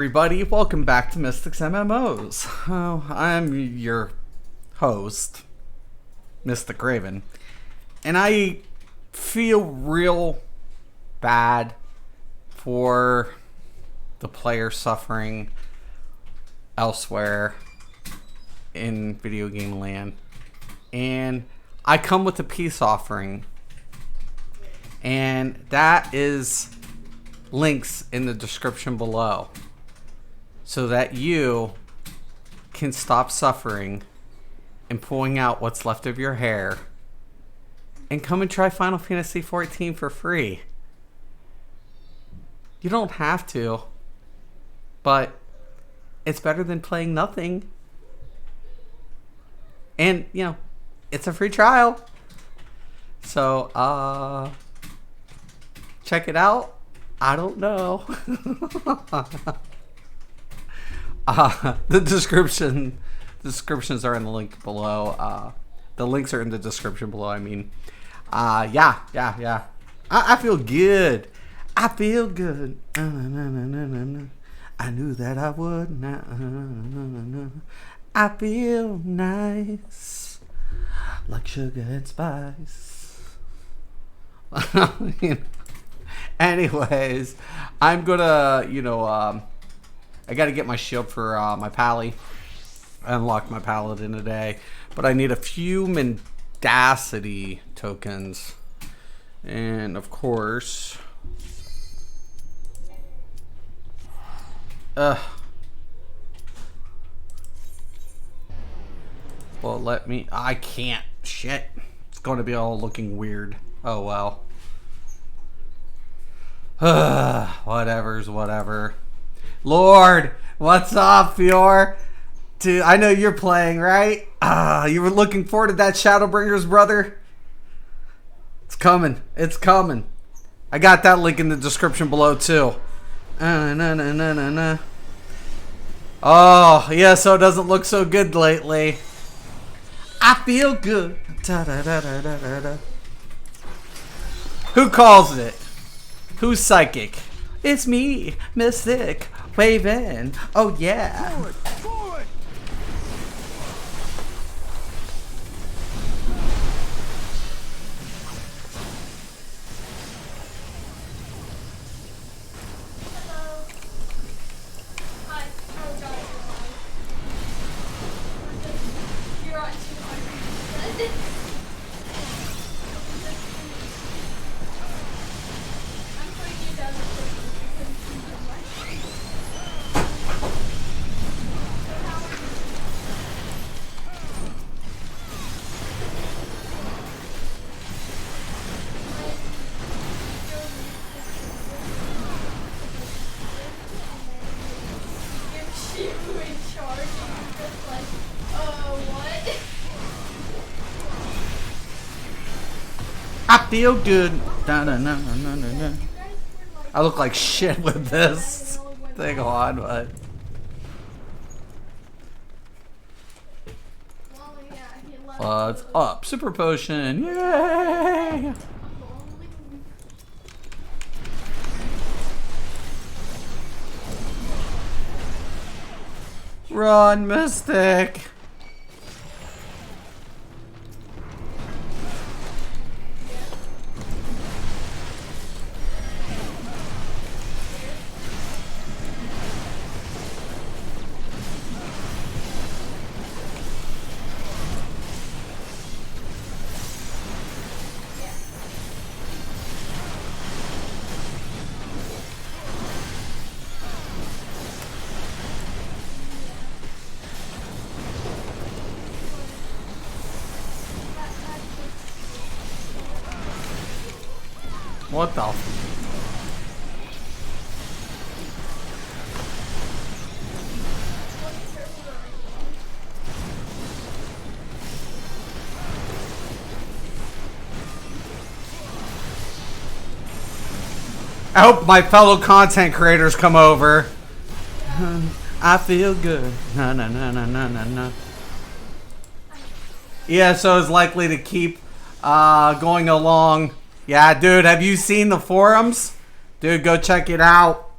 Everybody, welcome back to Mystics MMOs. Oh, I'm your host, Mystic Raven, and I feel real bad for the players suffering elsewhere in video game land. And I come with a peace offering, and that is links in the description below, so that you can stop suffering and pulling out what's left of your hair and come and try Final Fantasy XIV for free. You don't have to, but it's better than playing nothing. And, you know, it's a free trial. So, check it out. I don't know. The descriptions are in the link below. The links are in the description below. I mean, yeah. I feel good. I feel good. I knew that I would. I feel nice, like sugar and spice. Anyways, I'm gonna, I gotta get my shield for my pally. I unlocked my paladin today, but I need a few mendacity tokens, and of course, well, let me. I can't. Shit, it's gonna be all looking weird. Oh well. Whatever. Lord, what's up, Fior? Dude, I know you're playing, right? You were looking forward to that Shadowbringers, brother? It's coming. I got that link in the description below, too. Oh, ESO doesn't look so good lately. I feel good. Who calls it? Who's psychic? It's me, Mystic Raven. Oh yeah. Forward. Hello. Hi. Oh god. You're on too hard. I'm putting you down. I feel good. I look like shit with this thing on, but what's up? Super potion. Yay! Run, Mystic. What the? I hope my fellow content creators come over. I feel good. No. ESO is likely to keep going along. Yeah, dude, have you seen the forums? Dude, go check it out.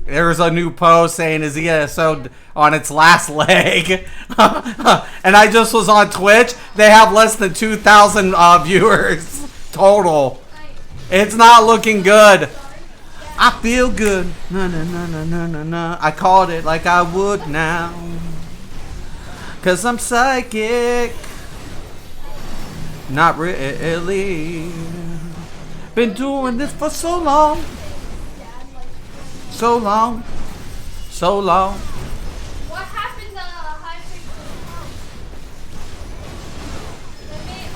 There's a new post saying is ESO on its last leg. And I just was on Twitch. They have less than 2,000 viewers total. It's not looking good. I feel good. Na, na, na, na, na, na, na. I called it like I would now. 'Cause I'm psychic. Not really. Been doing this for so long. So long. So long. What happened to high frequency pump? They made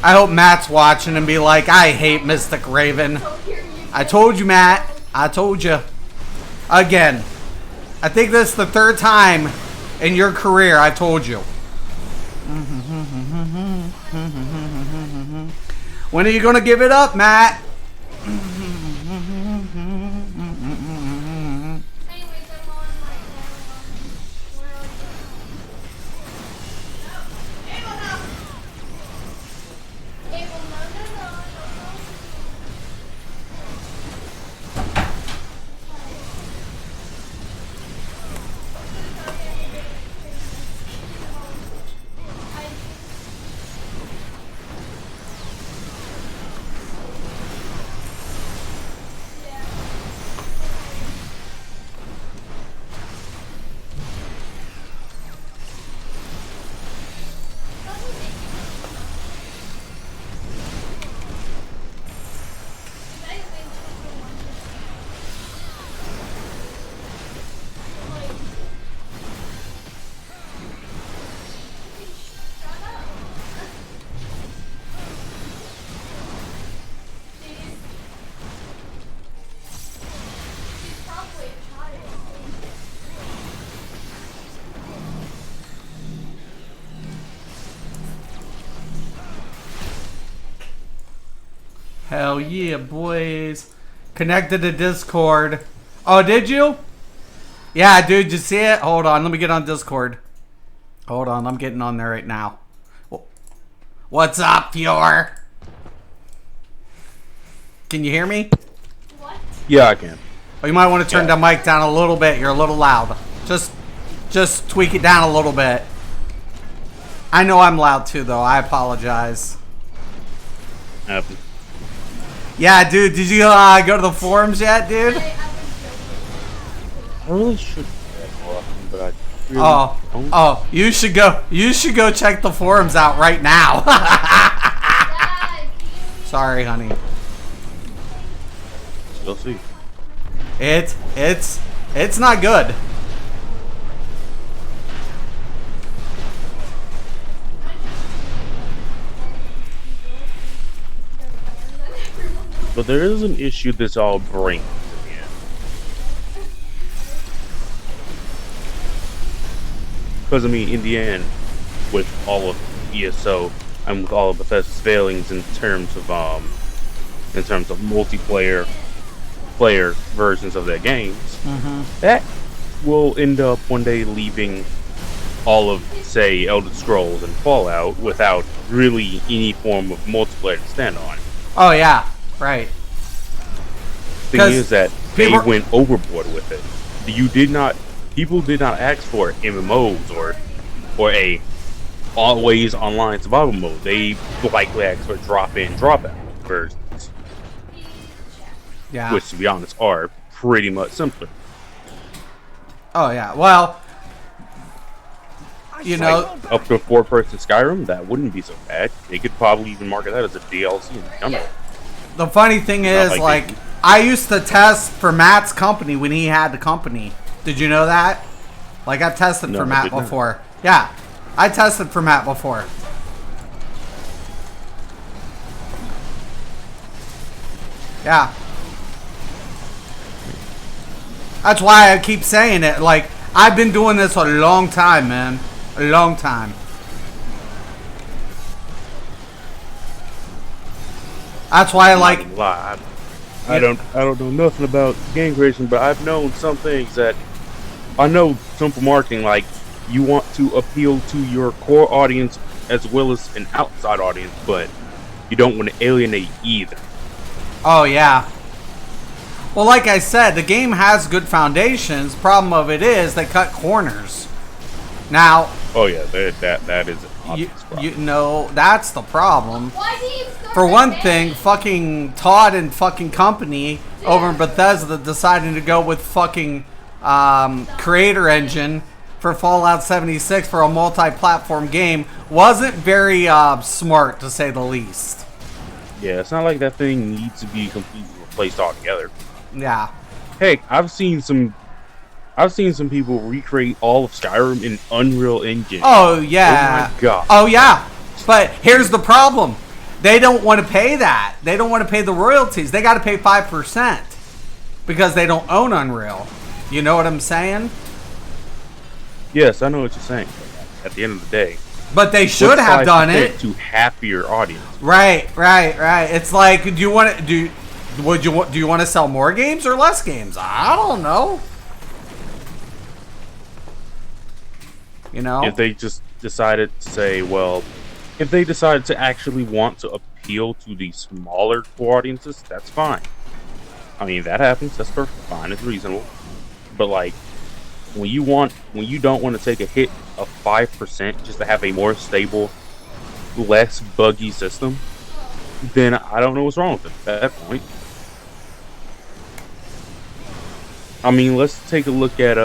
I hope Matt's watching and be like, I hate Mystic Raven. I told you, Matt. I told you. Again. I think this is the third time in your career I told you. When are you gonna give it up, Matt? Anyways, I'm on my Abel, no. Hell yeah, boys. Connected to Discord. Oh, did you? Yeah, dude, you see it? Hold on, let me get on Discord. Hold on, I'm getting on there right now. What's up, Fior? Can you hear me? What? Yeah, I can. Oh, you might want to turn the mic down a little bit. You're a little loud. Just tweak it down a little bit. I know I'm loud too, though. I apologize. Happy. Yeah, dude, did you go to the forums yet, dude? I really should do that more often, but I really don't. Oh, you should go. You should go check the forums out right now. Sorry, honey. Still see. It's not good. But there is an issue this all brings in the end. Because, I mean, in the end, with all of ESO and with all of Bethesda's failings in terms of multiplayer player versions of their games, that will end up one day leaving all of, say, Elder Scrolls and Fallout without really any form of multiplayer to stand on. Oh yeah, right. Thing is that they went overboard with it. People did not ask for MMOs or a always online survival mode. They likely asked for drop in, drop out versions. Yeah. Which, to be honest, are pretty much simpler. Oh yeah. Well, you know, Up to a 4-person Skyrim, that wouldn't be so bad. They could probably even market that as a DLC. the funny thing is, like, I used to test for Matt's company when he had the company. Did you know that? Like, I've tested for Matt before. Yeah, I tested for Matt before. Yeah. That's why I keep saying it. Like, I've been doing this a long time, man. A long time. That's why I like... I don't know nothing about game creation, but I've known some things that... I know simple marketing, like, you want to appeal to your core audience as well as an outside audience, but you don't want to alienate either. Oh, yeah. Well, like I said, the game has good foundations. Problem of it is they cut corners. Now... Oh, yeah, that is an obvious problem. You know, that's the problem. Why do you start For the one game? thing, fucking Todd and fucking company over in Bethesda deciding to go with fucking creator engine for Fallout 76 for a multi-platform game wasn't very smart, to say the least. Yeah, it's not like that thing needs to be completely replaced altogether. Yeah. Heck, I've seen some people recreate all of Skyrim in Unreal Engine. Oh, yeah. Oh, my God. Oh, yeah. But here's the problem. They don't want to pay that. They don't want to pay the royalties. They got to pay 5% because they don't own Unreal. You know what I'm saying? Yes, I know what you're saying. At the end of the day, but they should have done it to happier audience. Right. It's like, do you want to sell more games or less games? I don't know. You know, if they just decided to say, well, if they decided to actually want to appeal to the smaller core audiences, that's fine. I mean, that happens. That's perfectly fine. It's reasonable. But like, when you don't want to take a hit of 5% just to have a more stable, less buggy system, then I don't know what's wrong with it at that point. I mean, let's take a look at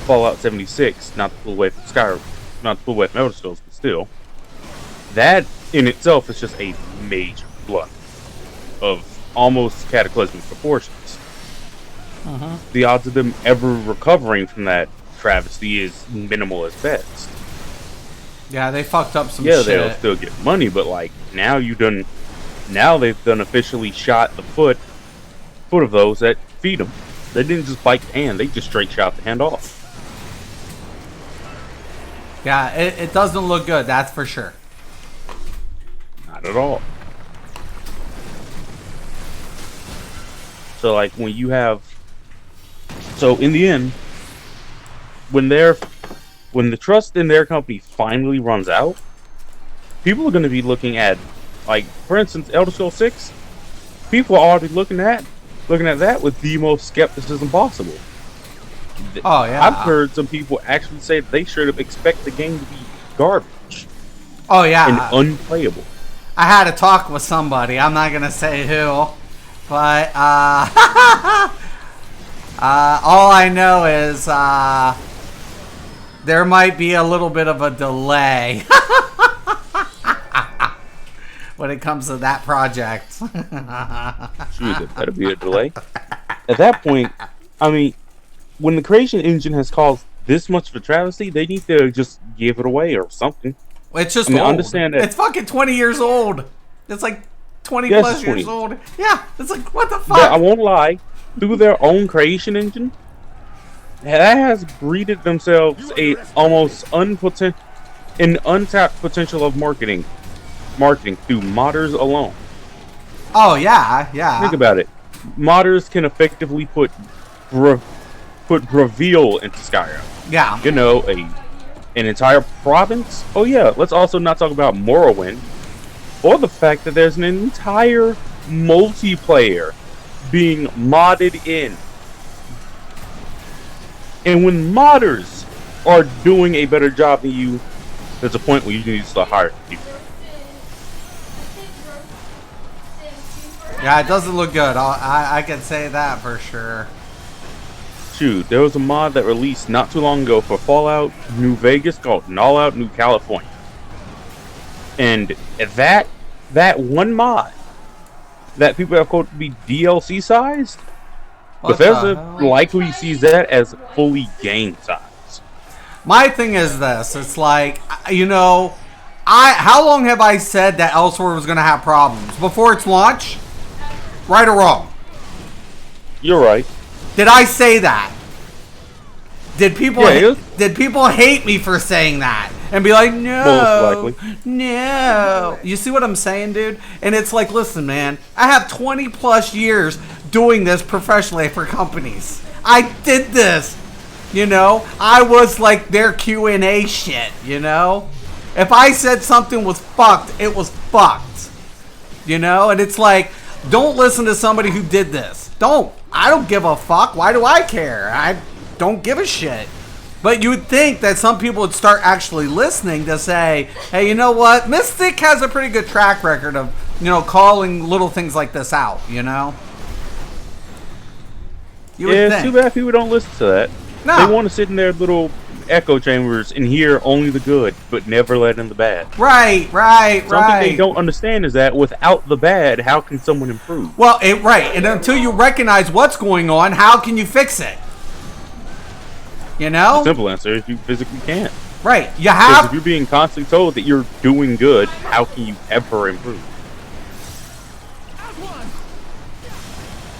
Fallout 76, not to pull away from Skyrim, not to pull away from Elder Scrolls, but still, that in itself is just a major blunder of almost cataclysmic proportions. The odds of them ever recovering from that travesty is minimal at best. Yeah, they fucked up some shit. Yeah, they'll still get money, but like now they've done officially shot the foot of those that feed them. They didn't just bite the hand; they just straight shot the hand off. Yeah, it doesn't look good. That's for sure. Not at all. So like when you have, so in the end, when the trust in their company finally runs out, people are going to be looking at, like for instance, Elder Scrolls 6. People are already looking at that with the most skepticism possible. Oh yeah, I've heard some people actually say that they should have expect the game to be garbage. Oh yeah, and unplayable. I had a talk with somebody. I'm not gonna say who, but all I know is there might be a little bit of a delay when it comes to that project. Shoot, there better be a delay. At that point, I mean, when the creation engine has caused this much of a travesty, they need to just give it away or something. It's just old. Understand that it's fucking 20 years old. It's like 20 plus years old. Yeah, it's like, what the fuck? Yeah, I won't lie. Through their own creation engine, that has breeded themselves a almost untapped potential of marketing through modders alone. Oh yeah. Think about it. Modders can effectively put reveal into Skyrim. Yeah. You know, an entire province. Oh yeah, let's also not talk about Morrowind, or the fact that there's an entire multiplayer being modded in. And when modders are doing a better job than you, there's a point where you need to start hiring people. Yeah, it doesn't look good. I can say that for sure. Shoot, there was a mod that released not too long ago for Fallout New Vegas called All Out New California. And that one mod that people have quoted to be DLC sized, Bethesda likely sees that as fully game size. My thing is this, it's like, you know, how long have I said that Elsewhere was going to have problems? Before its launch? Right or wrong? You're right. Did I say that? Did people hate me for saying that? And be like, no, most likely. No. You see what I'm saying, dude? And it's like, listen, man, I have 20 plus years doing this professionally for companies. I did this, you know? I was like their Q&A shit, you know? If I said something was fucked, it was fucked. you know? And it's like, don't listen to somebody who did this. I don't give a fuck. Why do I care? I don't give a shit. But you would think that some people would start actually listening to say, hey, you know what? Mystic has a pretty good track record of, you know, calling little things like this out, you know? You would Yeah, think. it's too bad people don't listen to that. No. They want to sit in their little echo chambers and hear only the good, but never let in the bad. Right. Something they don't understand is that without the bad, how can someone improve? Well, right. And until you recognize what's going on, how can you fix it? You know? The simple answer is you physically can't. Right. You Because have... if you're being constantly told that you're doing good, how can you ever improve?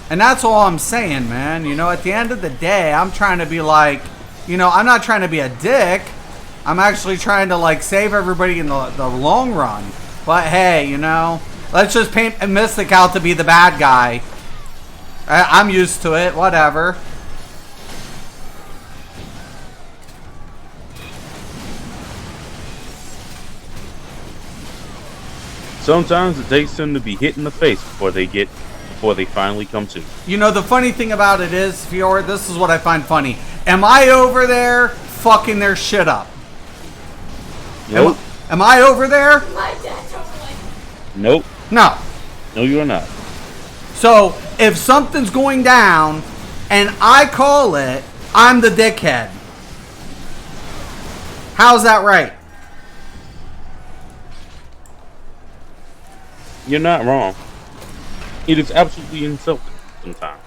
And that's all I'm saying, man. You know, at the end of the day, I'm trying to be like, you know, I'm not trying to be a dick. I'm actually trying to, like, save everybody in the long run. But, hey, you know, let's just paint Mystic out to be the bad guy. I'm used to it. Whatever. Sometimes it takes them to be hit in the face before they finally come to. You know, the funny thing about it is, Fiora, this is what I find funny. Am I over there fucking their shit up? Nope. Am I over there? My dad told me, like, Nope. No. No, you are not. So, if something's going down and I call it, I'm the dickhead. How's that right? You're not wrong. It is absolutely insulting sometimes.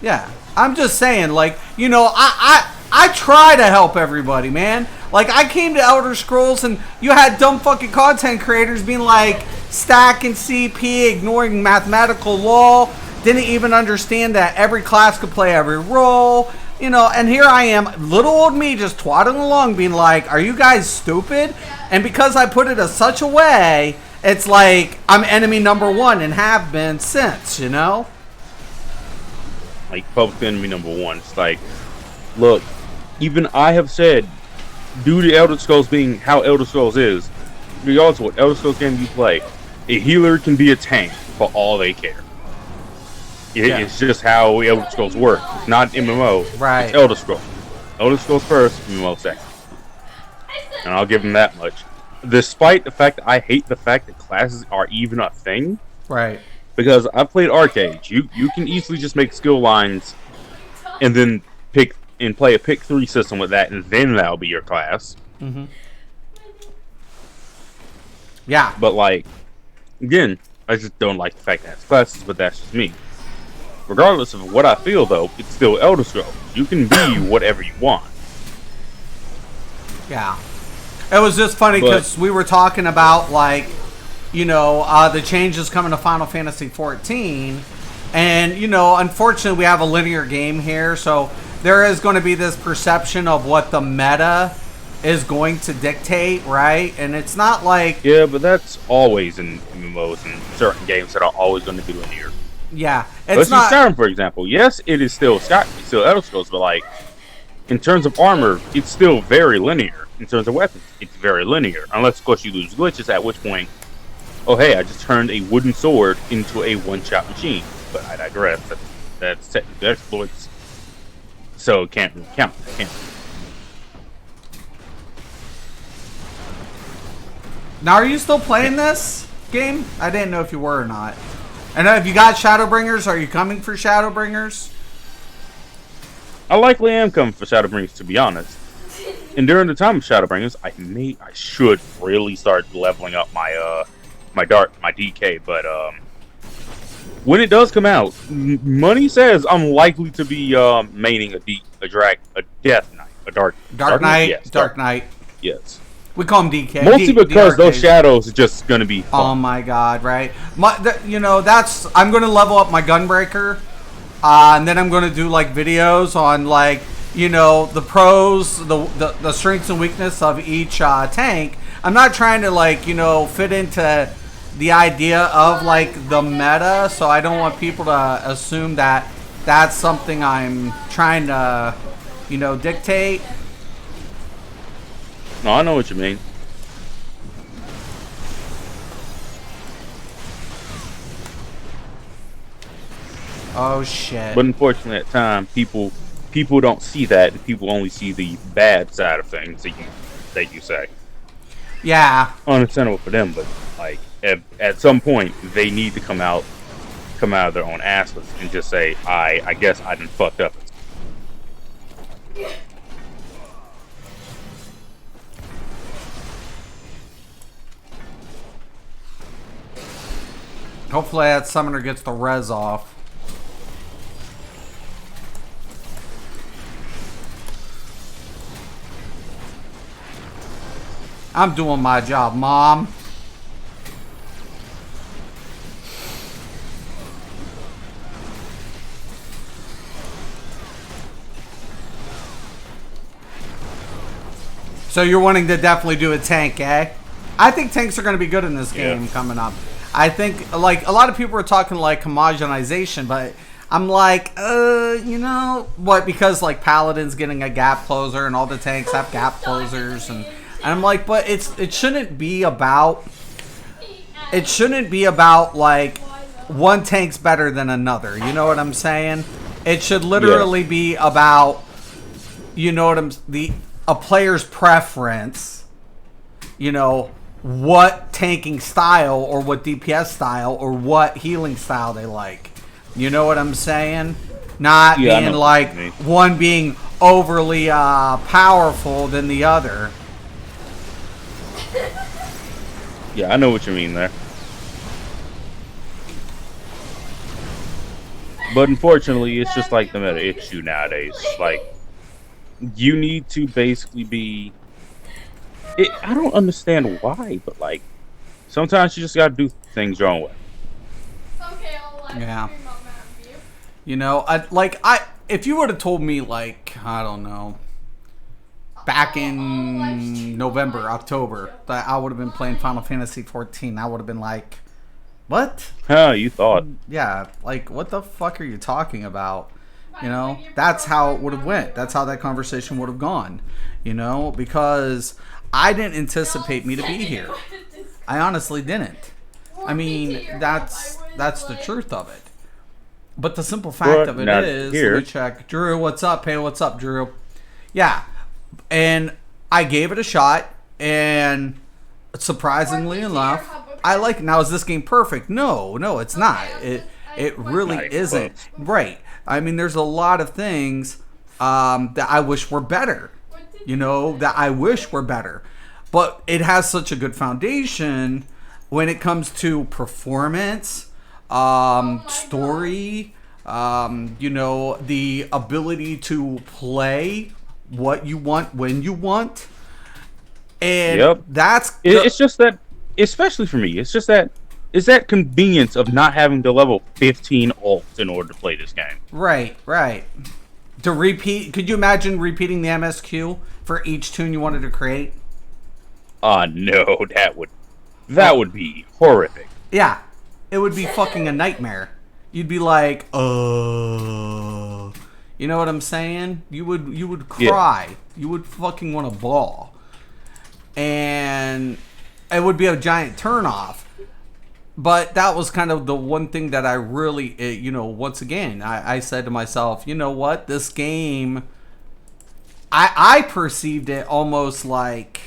Yeah. I'm just saying, like, you know, I try to help everybody, man. Like, I came to Elder Scrolls and you had dumb fucking content creators being like, stacking CP, ignoring mathematical law, didn't even understand that every class could play every role. You know, and here I am, little old me, just twaddling along, being like, are you guys stupid? And because I put it such a way, it's like I'm enemy number one and have been since, you know? Like, public enemy number one. It's like, look, even I have said, due to Elder Scrolls being how Elder Scrolls is, regardless of what Elder Scrolls game you play, a healer can be a tank for all they care. It's just how Elder Scrolls work. It's not MMO. Right. It's Elder Scrolls. Elder Scrolls first, MMO second. And I'll give them that much. Despite the fact that I hate the fact that classes are even a thing. Right. Because I've played arcade. You can easily just make skill lines and then play a pick 3 system with that, and then that'll be your class. Mm-hmm. Yeah. But, like, again, I just don't like the fact that it's classes, but that's just me. Regardless of what I feel, though, it's still Elder Scrolls. You can be whatever you want. Yeah. It was just funny because we were talking about, like, you know, the changes coming to Final Fantasy XIV. And, you know, unfortunately, we have a linear game here. So there is going to be this perception of what the meta is going to dictate, right? And it's not like... Yeah, but that's always in MMOs and certain games that are always going to be linear. Yeah. Let's use Skyrim, for example. Yes, it is still Elder Scrolls, but, like, in terms of armor, it's still very linear. In terms of weapons, it's very linear. Unless, of course, you lose glitches, at which point, oh, hey, I just turned a wooden sword into a one-shot machine. But I digress. That's technically exploits. So it can't really count. Now, are you still playing this game? I didn't know if you were or not. And have you got Shadowbringers? Are you coming for Shadowbringers? I likely am coming for Shadowbringers, to be honest. And during the time of Shadowbringers, I should really start leveling up my my DK. But when it does come out, money says I'm likely to be maining a Death Knight, a Dark Knight. Yes, Dark Knight. Yes. We call him DK. Mostly because those shadows are just going to be fun. Oh my god, right? You know, I'm going to level up my Gunbreaker. And then I'm going to do, like, videos on, like, you know, the pros, the strengths and weakness of each tank. I'm not trying to, like, you know, fit into the idea of, like, the meta. So I don't want people to assume that that's something I'm trying to, you know, dictate. No, I know what you mean. Oh shit. But unfortunately, at times, people don't see that, and people only see the bad side of things that you say. Yeah. Understandable for them, but like at some point, they need to come out of their own asses and just say, I guess I done fucked up. Hopefully that summoner gets the res off. I'm doing my job, Mom. So you're wanting to definitely do a tank, eh? I think tanks are going to be good in this game coming up. I think, like, a lot of people are talking, like, homogenization, but I'm like, you know, what? Because, like, Paladin's getting a gap closer and all the tanks have gap closers. And I'm like, but it shouldn't be about, like, one tank's better than another. You know what I'm saying? It should literally be about, you know what a player's preference, you know, what tanking style or what DPS style or what healing style they like. You know what I'm saying? Not being like one being overly powerful than the other. Yeah, I know what you mean there. But unfortunately, it's just like the meta issue nowadays. Like, you need to basically be... I don't understand why, but like, sometimes you just gotta do things your own way. Yeah. You know, if you would have told me, like, I don't know, back in November, October, that I would have been playing Final Fantasy XIV, I would have been like, what? Huh, you thought. Yeah, like, what the fuck are you talking about? You know, that's how it would have went. That's how that conversation would have gone. You know, because I didn't anticipate me to be here. I honestly didn't. I mean, that's the truth of it. But the simple fact of it is, let me check. Drew, what's up? Hey, what's up, Drew? Yeah, and I gave it a shot, and surprisingly enough, I like it. Now, is this game perfect? No, it's not. It really isn't. Right. I mean, there's a lot of things that I wish were better. You know, that I wish were better. But it has such a good foundation when it comes to performance, story, you know, the ability to play what you want when you want. And it's just that, especially for me, it's that convenience of not having to level 15 alt in order to play this game. Right. To repeat, could you imagine repeating the MSQ for each tune you wanted to create? No, that would be horrific. Yeah, it would be fucking a nightmare. You'd be like, you know what I'm saying? You would cry. Yeah. You would fucking want to bawl. And it would be a giant turnoff. But that was kind of the one thing that I really, you know, once again, I said to myself, you know what? This game, I perceived it almost like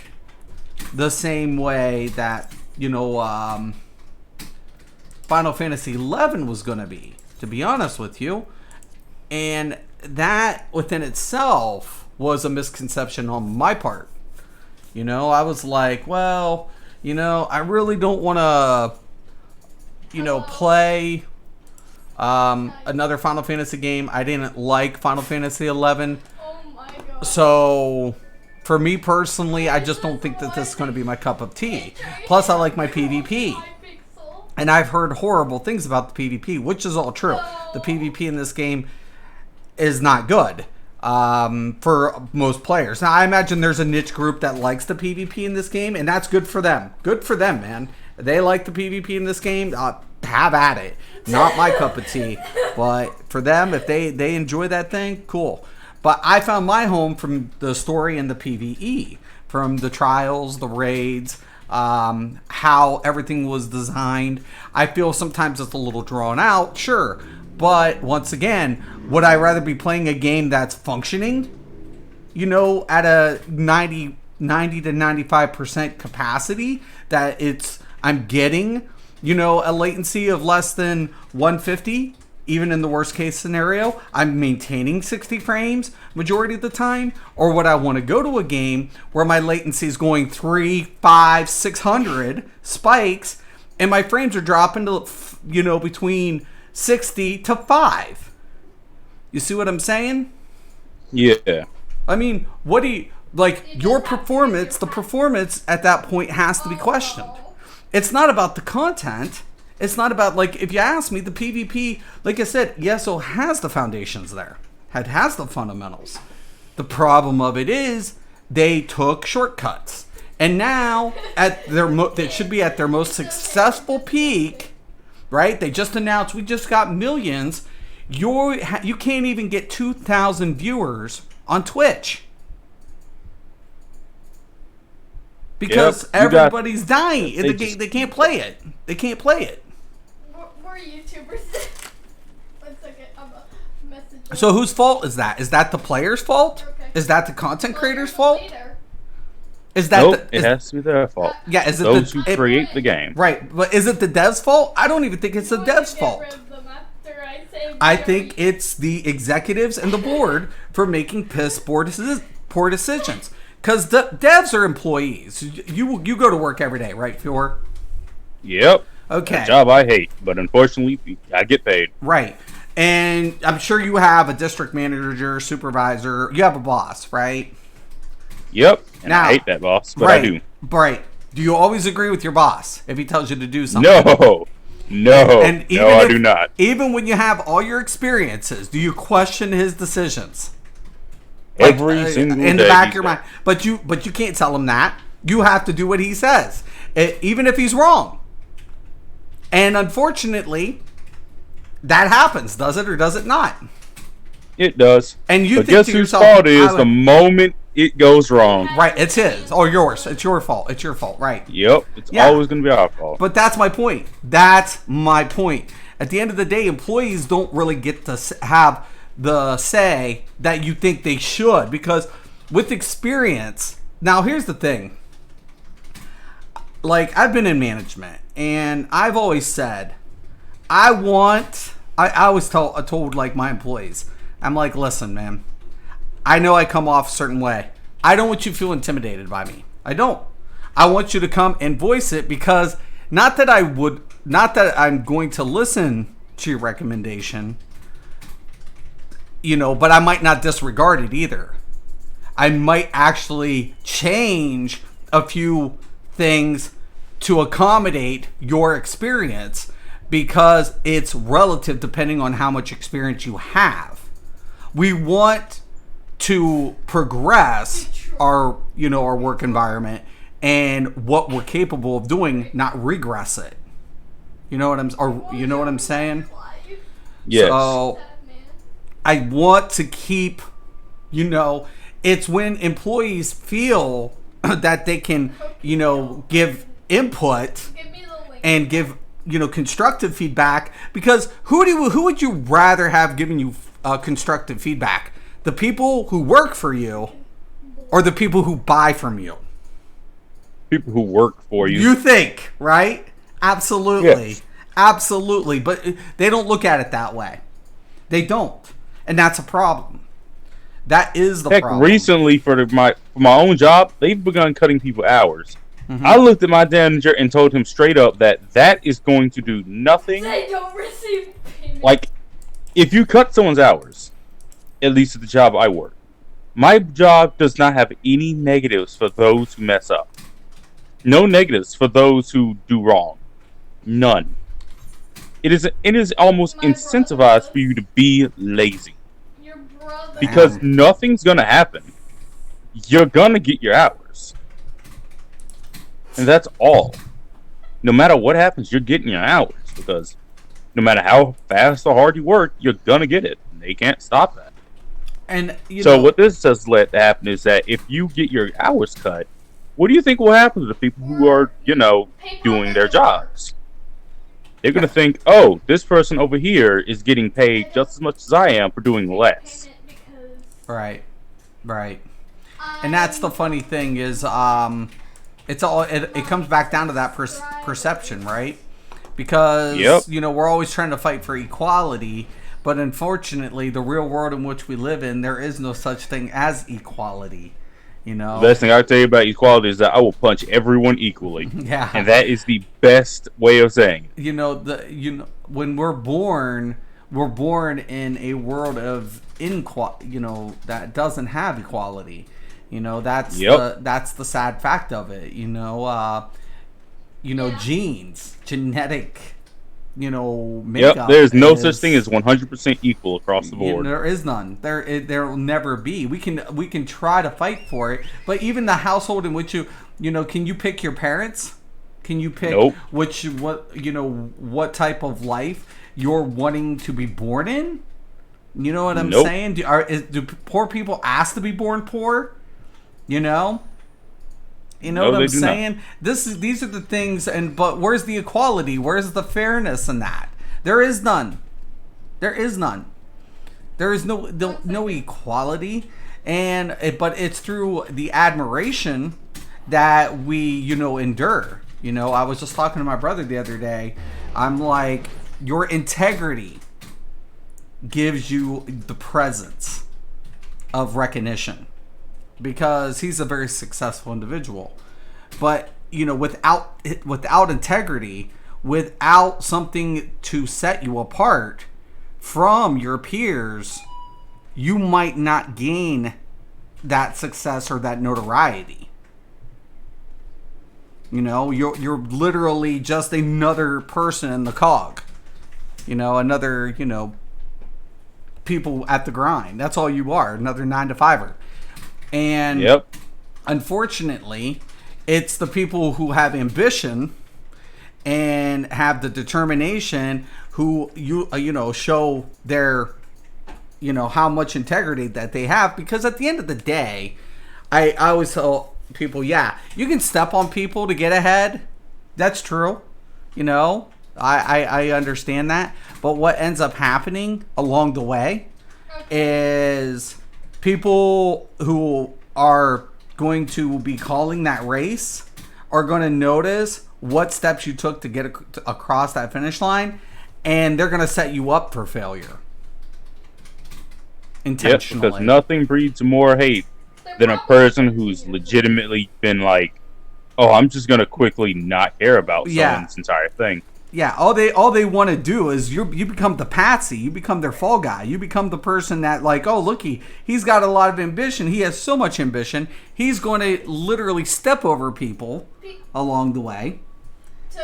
the same way that, you know, Final Fantasy XI was going to be honest with you. And that within itself was a misconception on my part. You know, I was like, well, you know, I really don't want to, you know, play another Final Fantasy game. I didn't like Final Fantasy XI. Oh my God. So, for me personally, I just don't think that this is going to be my cup of tea. Plus, I like my PvP. And I've heard horrible things about the PvP, which is all true. The PvP in this game is not good for most players. Now, I imagine there's a niche group that likes the PvP in this game, and that's good for them. Good for them, man. They like the PvP in this game, have at it. Not my cup of tea. But for them, if they enjoy that thing, cool. But I found my home from the story and the PvE. From the trials, the raids, how everything was designed. I feel sometimes it's a little drawn out, sure. But once again, would I rather be playing a game that's functioning, at a 90 to 95% capacity, that I'm getting, a latency of less than 150, even in the worst case scenario, I'm maintaining 60 frames majority of the time? Or would I want to go to a game where my latency is going 3, 5, 600 spikes, and my frames are dropping to, between 60 to 5? You see what I'm saying? Yeah. I mean, what do you, your performance, the performance at that point has to be questioned. It's not about the content. It's not about, if you ask me, the PvP, like I said, ESO has the foundations there. It has the fundamentals. The problem of it is they took shortcuts. And now, they should be at their most successful peak, right? They just announced, we just got millions. You can't even get 2,000 viewers on Twitch. Because everybody's dying. They can't play it. They can't play it. We're YouTubers. 1 second. I'm a message. So whose fault is that? Is that the player's fault? Okay. Is that the content creator's fault? Is that Nope, it has to be their fault. Yeah, is it those who create the game? Right, but is it the dev's fault? I don't even think it's the dev's fault. I think it's the executives and the board for making poor decisions. Because the devs are employees. You go to work every day, right, Fior? Yep. Okay. A job I hate, but unfortunately, I get paid. Right. And I'm sure you have a district manager, supervisor. You have a boss, right? Yep. And I hate that boss, but I do. Right. Do you always agree with your boss if he tells you to do something? No. And I do not. Even when you have all your experiences, do you question his decisions? Every single day. In the back of your mind. But you can't tell him that. You have to do what he says, even if he's wrong. And unfortunately, that happens, does it or does it not? It does. And you but think guess to whose yourself, fault is the moment it goes wrong? Right, it's his or yours. It's your fault. It's your fault, right? Yep, it's always going to be our fault. But that's my point. That's my point. At the end of the day, employees don't really get to have the say that you think they should, because with experience. Now, here's the thing. I've been in management, and I've always said, I always told my employees, I'm like, listen, man, I know I come off a certain way. I don't want you to feel intimidated by me. I don't. I want you to come and voice it, because not that I'm going to listen to your recommendation, but I might not disregard it either. I might actually change a few things to accommodate your experience, because it's relative depending on how much experience you have. We want to progress our work environment and what we're capable of doing, not regress it. You know what I'm saying? Yes. So I want to keep, it's when employees feel that they can, give input and give, constructive feedback, because who would you rather have giving you constructive feedback? The people who work for you or the people who buy from you? People who work for you. You think, right? Absolutely. Yes. Absolutely. But they don't look at it that way. They don't. And that's a problem. That is the problem. Recently, for my own job, they've begun cutting people hours. Mm-hmm. I looked at my manager and told him straight up that is going to do nothing. They don't receive payment. If you cut someone's hours, at least at the job I work, my job does not have any negatives for those who mess up. No negatives for those who do wrong. None. It is almost incentivized for you to be lazy. Your brother. Because nothing's gonna happen. You're gonna get your hours. And that's all. No matter what happens, you're getting your hours, because no matter how fast or hard you work, you're gonna get it. And they can't stop that. And what this has let happen is that if you get your hours cut, what do you think will happen to the people who are, doing their jobs? They're gonna think, oh, this person over here is getting paid just as much as I am for doing less. Right. Right. And that's the funny thing is, it's all it comes back down to that perception, right? Because we're always trying to fight for equality, but unfortunately, the real world in which we live in, there is no such thing as equality. The best thing I can tell you about equality is that I will punch everyone equally. Yeah, and that is the best way of saying it. When we're born in a world of that doesn't have equality. That's the sad fact of it. Genes, genetic, makeup. There's no such thing as 100% equal across the board. There is none. There will never be. We can try to fight for it, but even the household in which can you pick your parents? Can you pick what type of life you're wanting to be born in? You know what I'm saying? Do poor people ask to be born poor? You know what I'm saying? These are the things, but where's the equality? Where's the fairness in that? There is none. There is none. There is no equality, but it's through the admiration that we endure. I was just talking to my brother the other day. I'm like, your integrity gives you the presence of recognition. Because he's a very successful individual, but without integrity, without something to set you apart from your peers, you might not gain that success or that notoriety. You're literally just another person in the cog. Another people at the grind. That's all you are. Another 9-to-5er. And unfortunately, it's the people who have ambition and have the determination who show their how much integrity that they have, because at the end of the day, I always tell people, you can step on people to get ahead. That's true. I understand that. But what ends up happening along the way is people who are going to be calling that race are going to notice what steps you took to get across that finish line, and they're going to set you up for failure intentionally. Because nothing breeds more hate than a person who's legitimately been like, oh, I'm just going to quickly not care about someone's entire thing. Yeah, all they want to do is you become the patsy. You become their fall guy. You become the person that like, oh, looky, he's got a lot of ambition. He has so much ambition. He's going to literally step over people along the way,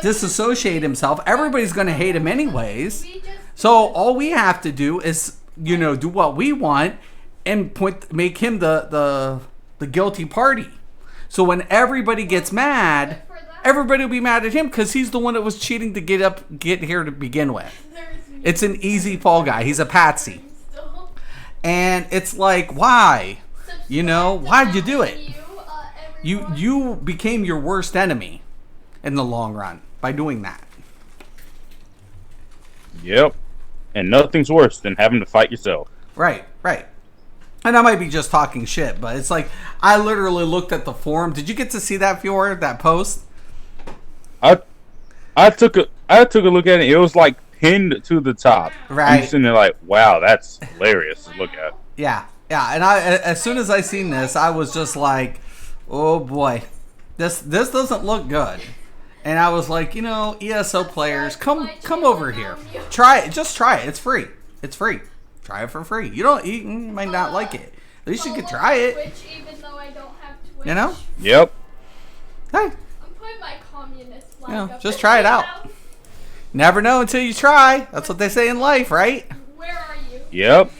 disassociate himself. Everybody's going to hate him anyways. So all we have to do is, do what we want and make him the guilty party. So when everybody gets mad, everybody will be mad at him because he's the one that was cheating to get here to begin with. It's an easy fall guy. He's a patsy. And it's like, why? Why'd you do it? You became your worst enemy in the long run by doing that. Yep. And nothing's worse than having to fight yourself. Right. And I might be just talking shit, but it's like, I literally looked at the forum. Did you get to see that, Fiora, that post? I took a look at it. It was like pinned to the top. Right. I'm sitting there like, wow, that's hilarious to look at. Yeah. And as soon as I seen this, I was just like, oh boy, this doesn't look good. And I was like, ESO players, come over here, try it. Just try it. It's free. Try it for free. You might not like it. At least you could try it. Twitch, even though I don't have Twitch. Yep. Hey. I'm putting my communist flag up. Just try it out. Never know until you try. That's what they say in life, right? Where are you? Yep.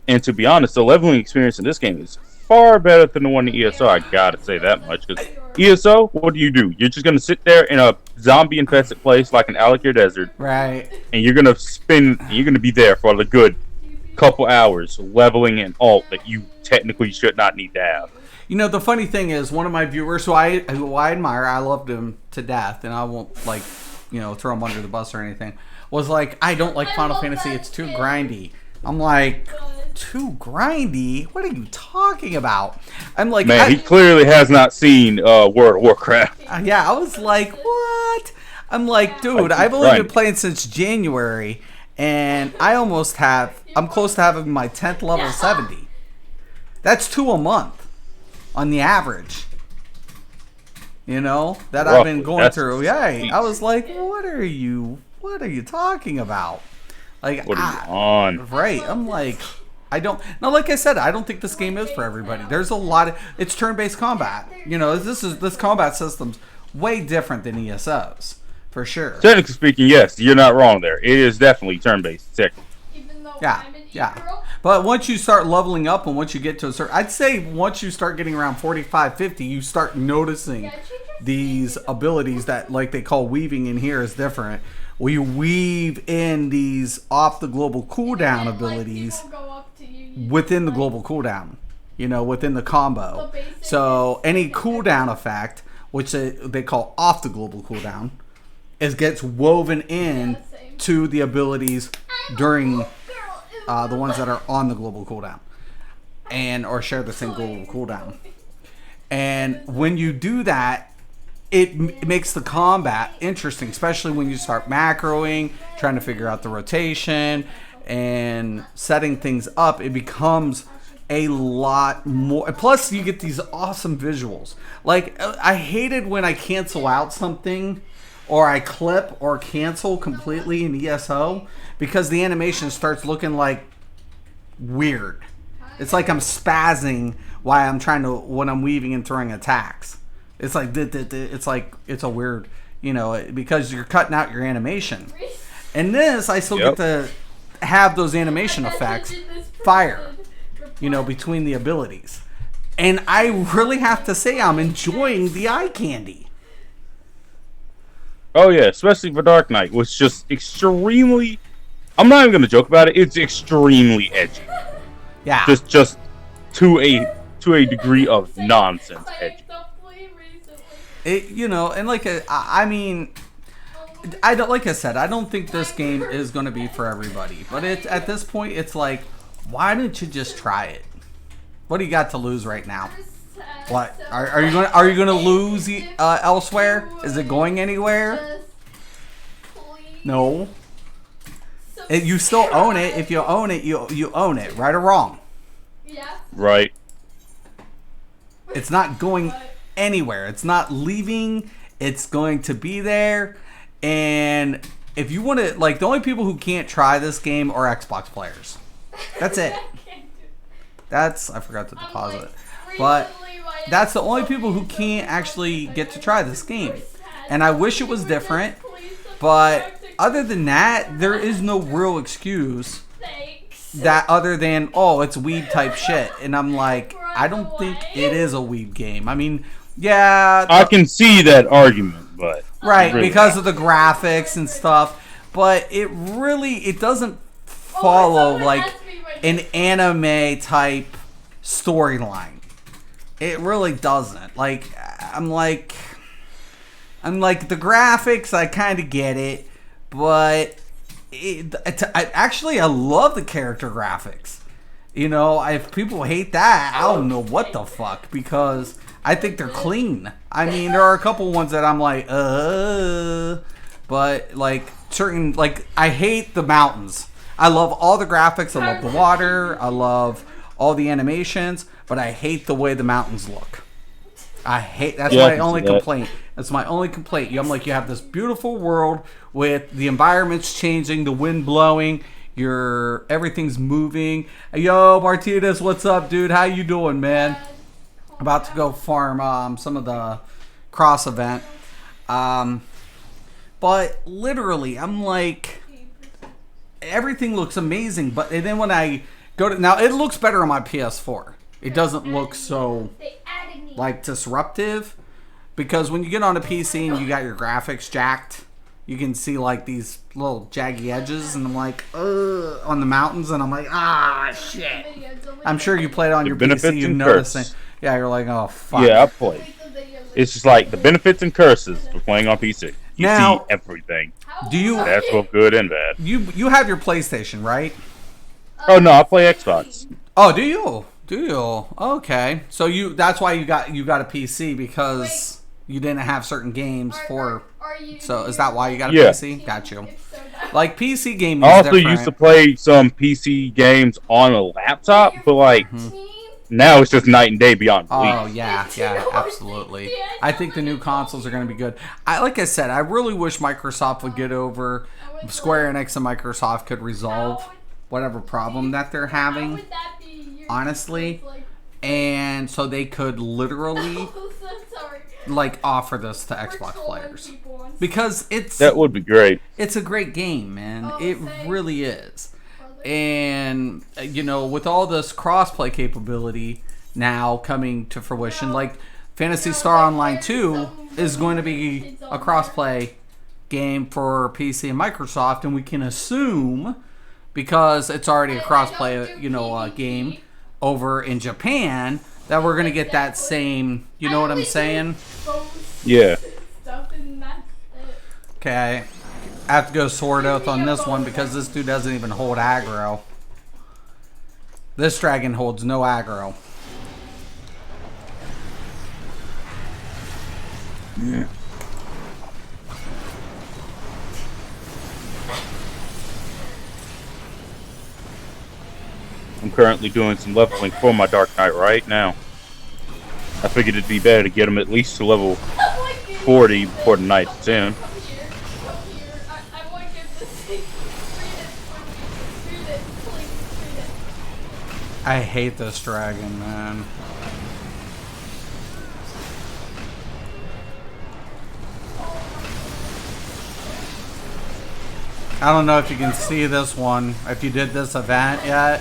And to be honest, the leveling experience in this game is far better than the one in ESO. I gotta say that much. Because ESO, what do? You're just gonna sit there in a zombie-infested place like an Alakir Desert, right? And you're gonna be there for the good couple hours leveling an alt that you technically should not need to have. The funny thing is, one of my viewers who I admire, I loved him to death, and I won't throw them under the bus or anything, was like, I don't like Final Fantasy. It's too grindy. I'm like, too grindy? What are you talking about? I'm like, man, he clearly has not seen World of Warcraft. Yeah, I was like, what? I'm like, dude, I've only been playing since January, and I'm close to having my 10th level 70. That's 2 a month on the average. That I've been going through. Yeah, I was like, what are you talking about? Like, what are you on? Right. I'm like, like I said, I don't think this game is for everybody. There's a lot of, it's turn-based combat. This combat system's way different than ESO's, for sure. Technically speaking, yes, you're not wrong there. It is definitely turn-based, technically. Yeah. But once you start leveling up and once you get to a certain, I'd say once you start getting around 45, 50, you start noticing these abilities that, like they call weaving in here, is different. We weave in these off the global cooldown abilities within the global cooldown, within the combo. So any cooldown effect, which they call off the global cooldown, gets woven in to the abilities during the ones that are on the global cooldown or share the same global cooldown. And when you do that, it makes the combat interesting, especially when you start macroing, trying to figure out the rotation and setting things up. It becomes a lot more. Plus, you get these awesome visuals. Like, I hated when I cancel out something or I clip or cancel completely in ESO because the animation starts looking like weird. It's like I'm spazzing when I'm weaving and throwing attacks. It's like it's a weird, because you're cutting out your animation. And this, I still get to have those animation effects fire, between the abilities. And I really have to say I'm enjoying the eye candy. Oh yeah, especially for Dark Knight, which is just extremely, I'm not even going to joke about it, it's extremely edgy. Yeah. Just to a degree of nonsense edgy. And like like I said, I don't think this game is going to be for everybody. But at this point, it's like, why don't you just try it? What do you got to lose right now? What are you going to lose elsewhere? Is it going anywhere? No. You still own it. If you own it, you own it, right or wrong. Yeah. Right. It's not going anywhere. It's not leaving. It's going to be there. And if you want to, the only people who can't try this game are Xbox players. That's it. I forgot to deposit it. But that's the only people who can't actually get to try this game. And I wish it was different. But other than that, there is no real excuse that other than, it's weeb type shit. And I'm like, I don't think it is a weeb game. I mean, yeah. I can see that argument, but. Right, really because of the graphics and stuff. But it doesn't follow an anime type storyline. It really doesn't. I'm like the graphics, I kind of get it, but I love the character graphics. If people hate that, I don't know what the fuck, because I think they're clean. I mean, there are a couple ones that I'm like, but certain, I hate the mountains. I love all the graphics. I love the water. I love all the animations, but I hate the way the mountains look. That's my only complaint. That's my only complaint. I'm like, you have this beautiful world with the environment's changing, the wind blowing, everything's moving. Yo, Martinez, what's up, dude? How you doing, man? About to go farm some of the cross event. But literally, I'm like, everything looks amazing. And then when I go to, now it looks better on my PS4. It doesn't look so disruptive, because when you get on a PC and you got your graphics jacked, you can see these little jaggy edges, and I'm like, on the mountains, and I'm like, shit. I'm sure you played on your PC, you notice it. Yeah, you're like, oh fuck. Yeah, I played. It's just the benefits and curses for playing on PC. You see everything. Do you? That's both good and bad. You have your PlayStation, right? Oh no, I play Xbox. Oh, do you? Do you? Okay. So that's why you got a PC because you didn't have certain games for. So is that why you got a PC? Got you. Like PC gaming. I also used to play some PC games on a laptop, but like now it's just night and day beyond belief. Oh yeah, absolutely. I think the new consoles are going to be good. Like I said, I really wish Microsoft would get over. Square Enix and Microsoft could resolve whatever problem that they're having. Honestly, and so they could literally like offer this to Xbox players because that would be great. It's a great game, man. It really is. And you know, with all this crossplay capability now coming to fruition, like Phantasy Star Online 2 is going to be a crossplay game for PC and Microsoft, and we can assume because it's already a crossplay, game over in Japan, that we're gonna get that same. You know what I'm saying? Yeah. Okay, I have to go Sword Oath on this one because this dude doesn't even hold aggro. This dragon holds no aggro. Yeah. I'm currently doing some leveling for my Dark Knight right now. I figured it'd be better to get him at least to level 40 before the night's in. I hate this dragon, man. I don't know if you can see this one, if you did this event yet.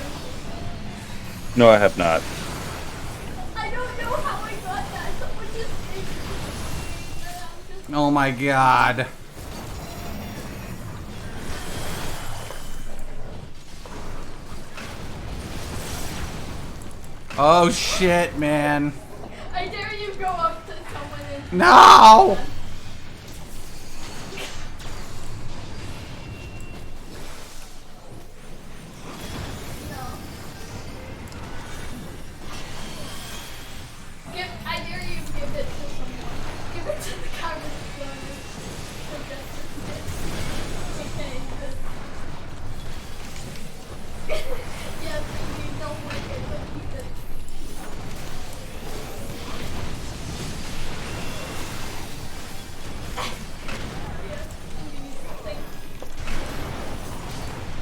No, I have not. I don't know how I got that. Someone just made me. Oh my god. Oh shit, man. I dare you go up to someone and... No! I dare you give it to someone. Give it to the guy with the gun. Yes, you don't like it, but keep it.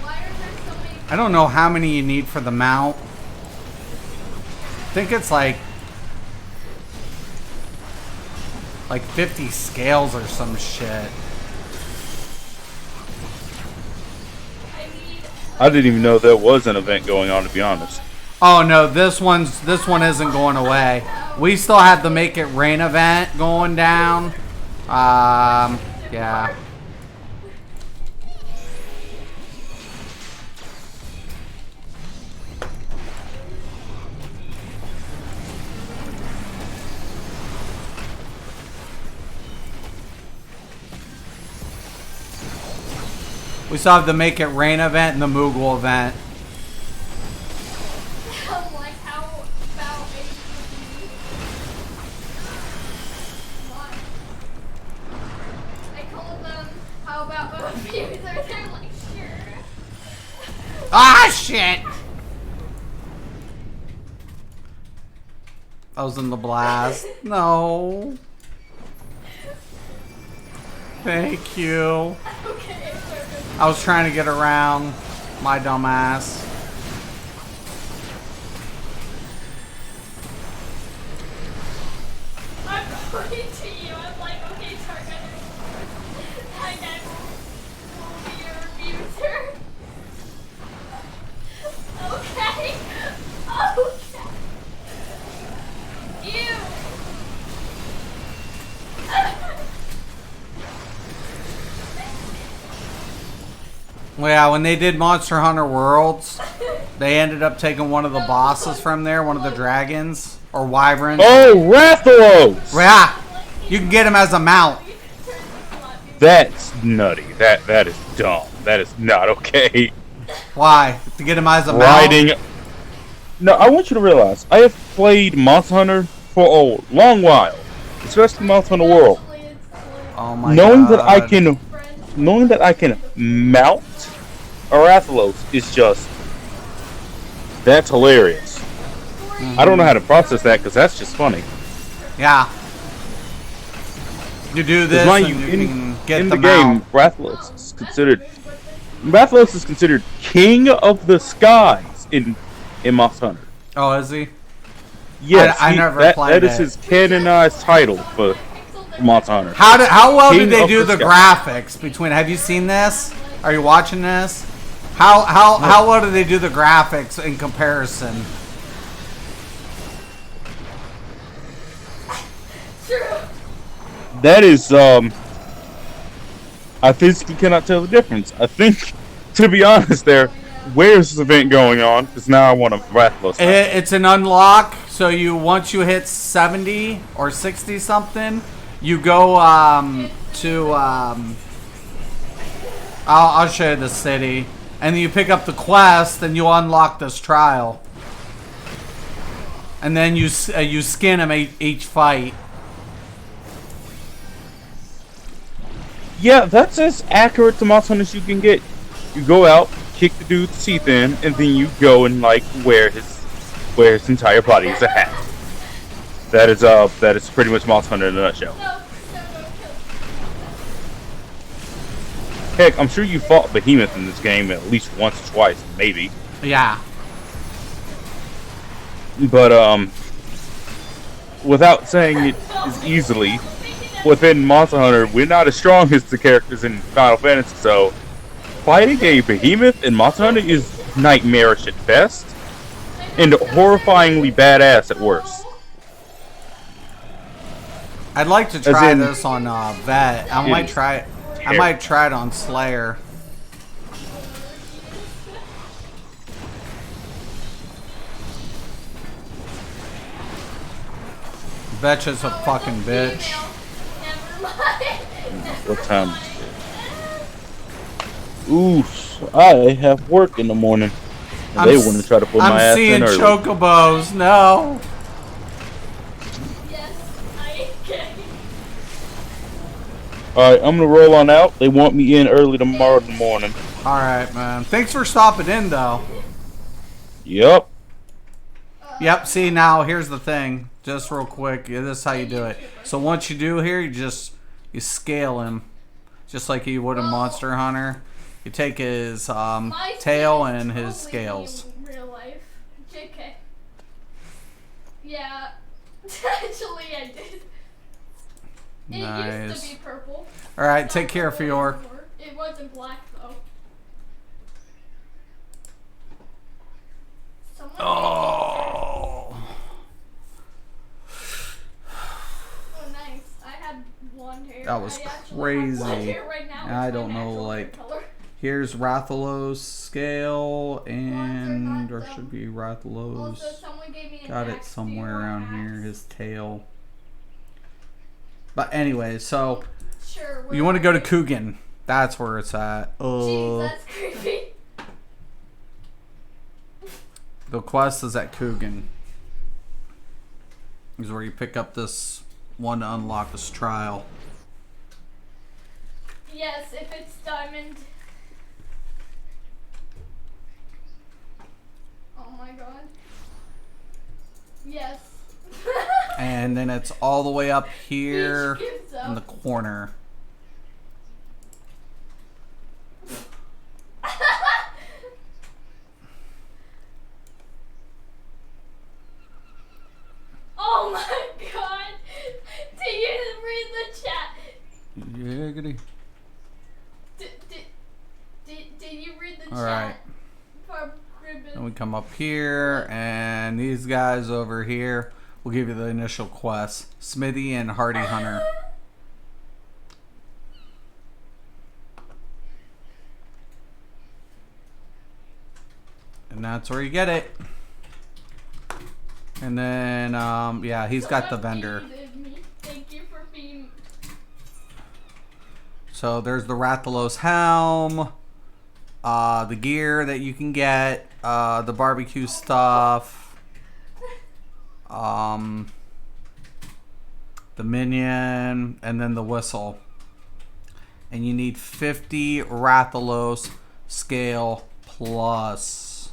Why are there so many? I don't know how many you need for the mount. I think it's like 50 scales or some shit. I didn't even know there was an event going on, to be honest. Oh no, this one isn't going away. We still have the Make It Rain event going down. Yeah. We still have the Make It Rain event and the Moogle event. Like, how about what? I told them, how about abusers? They're like, sure. Ah, shit! I was in the blast. No. Thank you. Okay. I was trying to get around my dumb ass. I'm going to you. I'm like, okay, Target. That guy will be your abuser. Okay. Okay. Ew. Well, yeah, when they did Monster Hunter Worlds, they ended up taking one of the bosses from there, one of the dragons or wyverns. Oh, Rathalos! Yeah, you can get him as a mount. That's nutty. That is dumb. That is not okay. Why? To get him as a mount? Riding. No, I want you to realize I have played Monster Hunter for a long while, especially Monster Hunter World. Oh my Knowing god. knowing that I can mount a Rathalos is just, that's hilarious. I don't know how to process that because that's just funny. Yeah. You do this Mind and you, you can get in the the game, mount. Rathalos is considered king of the skies in Monster Hunter. Oh, is he? Yes, I never played that is his canonized title for Monster Hunter. How well King did they of do the the Sky. graphics between? Have you seen this? Are you watching this? How well do they do the graphics in comparison? That is, I physically cannot tell the difference. I think, to be honest, where's this event going on? Because now I want a Rathalos. It's an unlock. So once you hit 70 or 60 something, you go to I'll show you the city, and then you pick up the quest, and you unlock this trial, and then you skin him each fight. Yeah, that's as accurate to Monster Hunter as you can get. You go out, kick the dude's teeth in, and then you go and like wear his entire body as a hat. That is pretty much Monster Hunter in a nutshell. Heck, I'm sure you fought Behemoth in this game at least once or twice, maybe. Yeah. But without saying it as easily, within Monster Hunter, we're not as strong as the characters in Final Fantasy, so fighting a Behemoth in Monster Hunter is nightmarish at best, and horrifyingly badass at worst. I'd like to try this on Vet. I might try it. I Terrible. might try it on Slayer. Betcha's a fucking bitch. Never mind. What time is it? Oof, I have work in the morning. And they want to try to put my ass in I'm early. seeing chocobos. No. Yes, I can. Alright, I'm gonna roll on out. They want me in early tomorrow in the morning. All right, man. Thanks for stopping in, though. Yep. Yep. See, now here's the thing. Just real quick, this is how you do it. So once you do here, you scale him, just like you would a Monster Hunter. You take his tail and his scales. In real life. JK. Yeah. Actually, I did. It used Nice. to be purple. All right, take care, Fior. It wasn't black though. Someone Oh. Oh, nice. I had blonde hair. That was I actually have crazy. blonde hair right now. I It's my don't know, natural like, hair color. Here's Rathalos scale, and there not should be Also, Rathalos. someone gave me an Got it axe. somewhere Do you want around an here. axe? His tail. But anyway, so Sure. you want to go to Coogan. That's where it's at. Jeez, that's creepy. The quest is at Coogan. Is where you pick up this one to unlock this trial. Yes, if it's diamond. Oh my god. Yes. And then it's all the way up here Peach gives up. in the corner. Oh my god! Did you read the chat? Giggity. Did you read the All right. chat? For ribbon? Then we come up here, and these guys over here will give you the initial quest. Smithy and Hardy Hunter. And that's where you get it. And then, yeah, he's got the vendor. Someone beamed me. Thank you for being. So there's the Rathalos helm, the gear that you can get, the barbecue stuff, the minion, and then the whistle. And you need 50 Rathalos scale plus.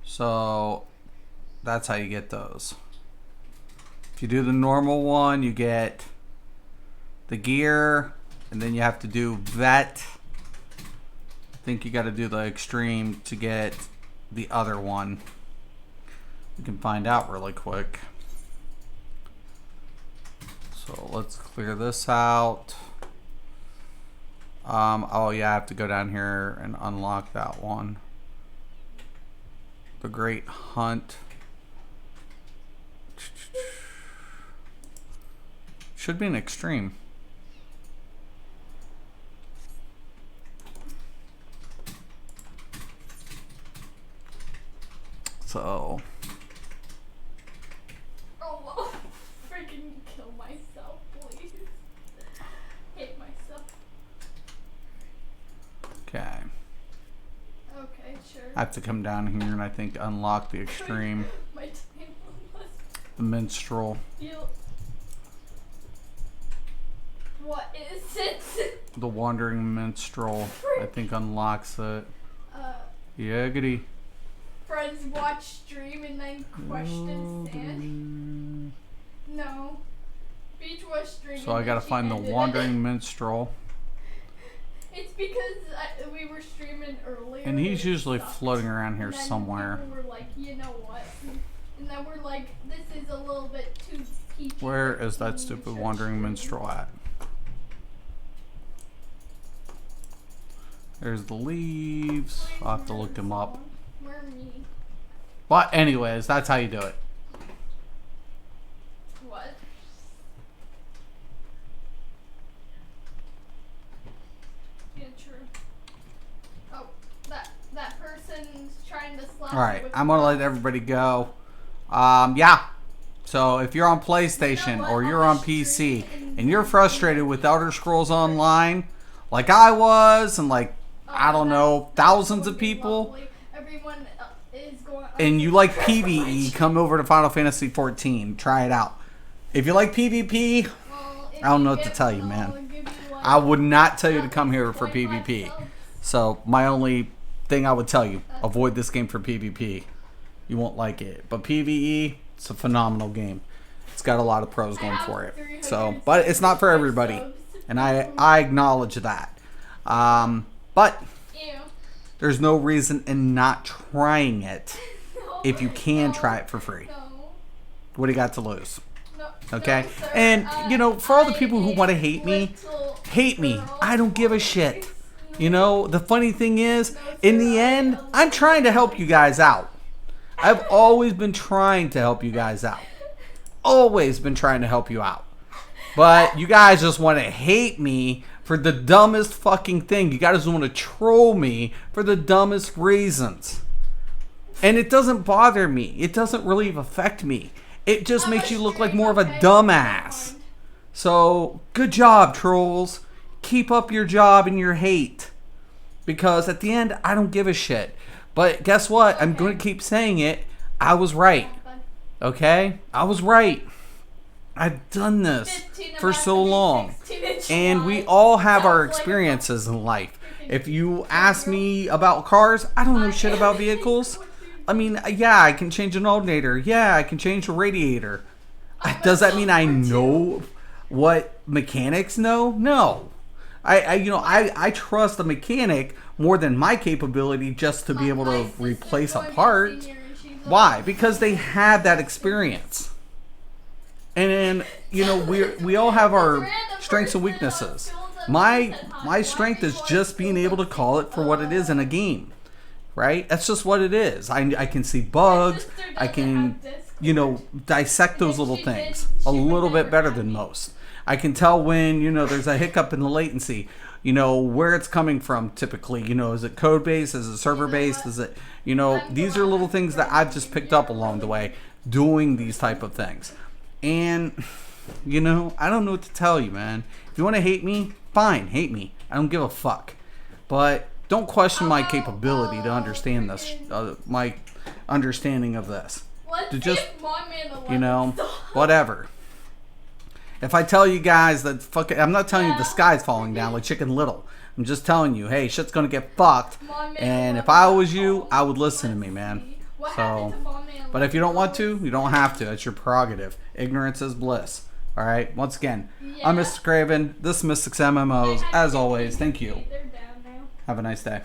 So that's how you get those. If you do the normal one, you get the gear, and then you have to do vet. I think you got to do the extreme to get the other one. We can find out really quick. So let's clear this out. Oh yeah, I have to go down here and unlock that one. The Great Hunt. Should be an extreme. So. Oh, well, freaking kill myself, please. Hate myself. Okay. Okay, sure. I have to come down here and I think unlock the extreme. My time was. The minstrel. What is it? The wandering minstrel. I think unlocks it. Yiggity. Friends watch stream and then question stand. No. Beach watch stream. So I gotta find the wandering minstrel. It's because we were streaming earlier. And he's usually sucked. floating around here And then somewhere. people were like, you know what? And then we're like, this is a little bit too peachy. Where is that stupid wandering minstrel at? There's the leaves. I'll have to look him up. Where me? But anyways, that's how you do it. What? Yeah, true. Oh, that person's trying to slap. Alright, I'm gonna let everybody go. Yeah. So if you're on PlayStation or you're on PC and you're frustrated with Elder Scrolls Online, like I was, and like I don't know, thousands of people, Everyone is going. and you like PvE, come over to Final Fantasy XIV. Try it out. If you like PvP, I don't know what to tell you, man. I would not tell you to come here for PvP. So my only thing I would tell you, avoid this game for PvP. You won't like it. But PvE, it's a phenomenal game. It's got a lot of pros going for it. So, but it's not for everybody, and I acknowledge that. But there's no reason in not trying it if you can try it for free. What do you got to lose? Okay? And, you know, for all the people who want to hate me, I don't give a shit. You know, the funny thing is, in the end, I'm trying to help you guys out. I've always been trying to help you guys out. Always been trying to help you out. But you guys just want to hate me for the dumbest fucking thing. You guys want to troll me for the dumbest reasons. And it doesn't bother me. It doesn't really affect me. It just makes you look like more of a dumbass. So, good job, trolls. Keep up your job and your hate. Because at the end, I don't give a shit. But guess what? I'm going to keep saying it. I was right. Okay? I was right. I've done this for so long. And we all have our experiences in life. If you ask me about cars, I don't know shit about vehicles. I mean, yeah, I can change an alternator. Yeah, I can change a radiator. Does that mean I know what mechanics know? No. I trust the mechanic more than my capability just to be able to replace a part. Why? Because they have that experience. And you know, we all have our strengths and weaknesses. My strength is just being able to call it for what it is in a game. Right? That's just what it is. I can see bugs. I can, you know, dissect those little things a little bit better than most. I can tell when, you know, there's a hiccup in the latency, you know, where it's coming from typically. You know, is it code based? Is it server based? Is it, you know, these are little things that I've just picked up along the way doing these type of things. And, you know, I don't know what to tell you, man. If you want to hate me, fine, hate me. I don't give a fuck. But don't question my capability to understand this, my understanding of this. Let's To just, see if my man you know, whatever. If I tell you guys that I'm not telling you the sky's falling down like Chicken Little. I'm just telling you, hey, shit's gonna get fucked. And if I was you, I would listen to me, man. So, but if you don't want to, you don't have to. It's your prerogative. Ignorance is bliss. All right. Once again, I'm Mr. Craven. This is Mystics MMOs. As always, thank you. Have a nice day.